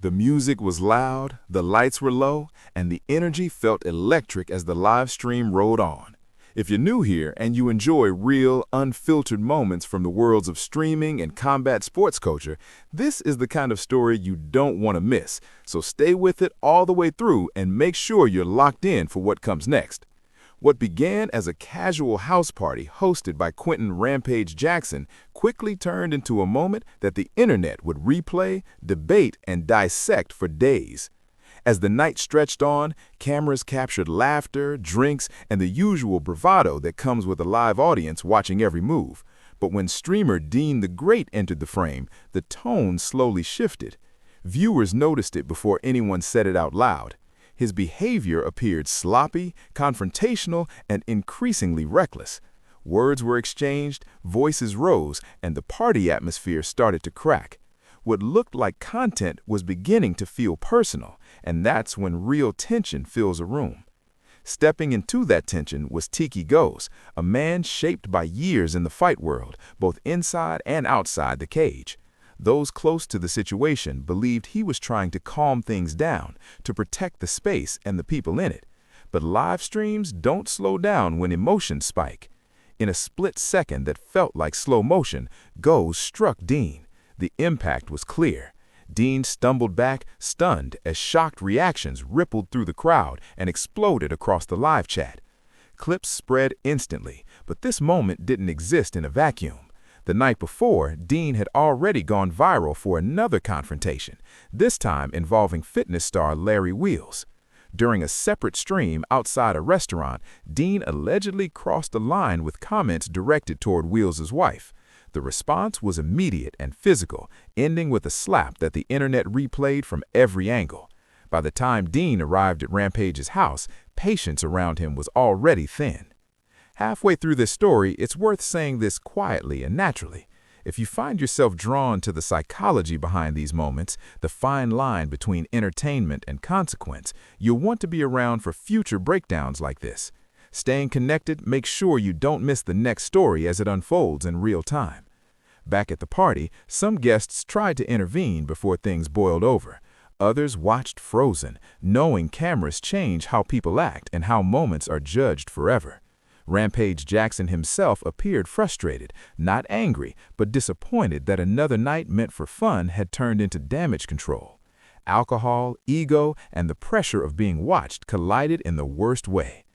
The music was loud, the lights were low, and the energy felt electric as the live stream rolled on. If you're new here and you enjoy real, unfiltered moments from the worlds of streaming and combat sports culture, this is the kind of story you don't want to miss. So stay with it all the way through and make sure you're locked in for what comes next. What began as a casual house party hosted by Quinton Rampage Jackson quickly turned into a moment that the internet would replay, debate, and dissect for days. As the night stretched on, cameras captured laughter, drinks, and the usual bravado that comes with a live audience watching every move. But when streamer DeenTheGreat entered the frame, the tone slowly shifted. Viewers noticed it before anyone said it out loud. His behavior appeared sloppy, confrontational, and increasingly reckless. Words were exchanged, voices rose, and the party atmosphere started to crack. What looked like content was beginning to feel personal, and that's when real tension fills a room. Stepping into that tension was Tiki Ghosn, a man shaped by years in the fight world, both inside and outside the cage. Those close to the situation believed he was trying to calm things down, to protect the space and the people in it. But live streams don't slow down when emotions spike. In a split second that felt like slow motion, Ghosn struck Deen. The impact was clear. Deen stumbled back, stunned, as shocked reactions rippled through the crowd and exploded across the live chat. Clips spread instantly, but this moment didn't exist in a vacuum. The night before, Deen had already gone viral for another confrontation, this time involving fitness star Larry Wheels. During a separate stream outside a restaurant, Deen allegedly crossed the line with comments directed toward Wheels' wife. The response was immediate and physical, ending with a slap that the internet replayed from every angle. By the time Deen arrived at Rampage's house, patience around him was already thin. Halfway through this story, it's worth saying this quietly and naturally. If you find yourself drawn to the psychology behind these moments, the fine line between entertainment and consequence, you'll want to be around for future breakdowns like this. Staying connected makes sure you don't miss the next story as it unfolds in real time. Back at the party, some guests tried to intervene before things boiled over. Others watched frozen, knowing cameras change how people act and how moments are judged forever. Rampage Jackson himself appeared frustrated, not angry, but disappointed that another night meant for fun had turned into damage control. Alcohol, ego, and the pressure of being watched collided in the worst way.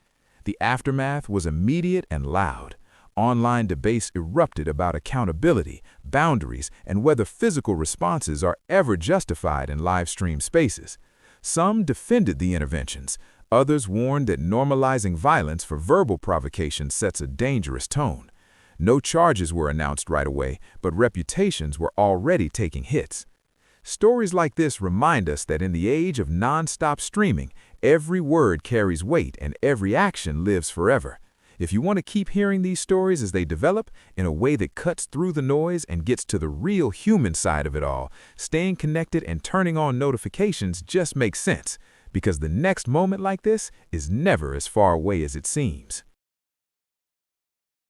The aftermath was immediate and loud. Online debates erupted about accountability, boundaries, and whether physical responses are ever justified in live stream spaces. Some defended the interventions. Others warned that normalizing violence for verbal provocation sets a dangerous tone. No charges were announced right away, but reputations were already taking hits. Stories like this remind us that in the age of non-stop streaming, every word carries weight and every action lives forever. If you want to keep hearing these stories as they develop in a way that cuts through the noise and gets to the real human side of it all, staying connected and turning on notifications just makes sense. Because the next moment like this is never as far away as it seems.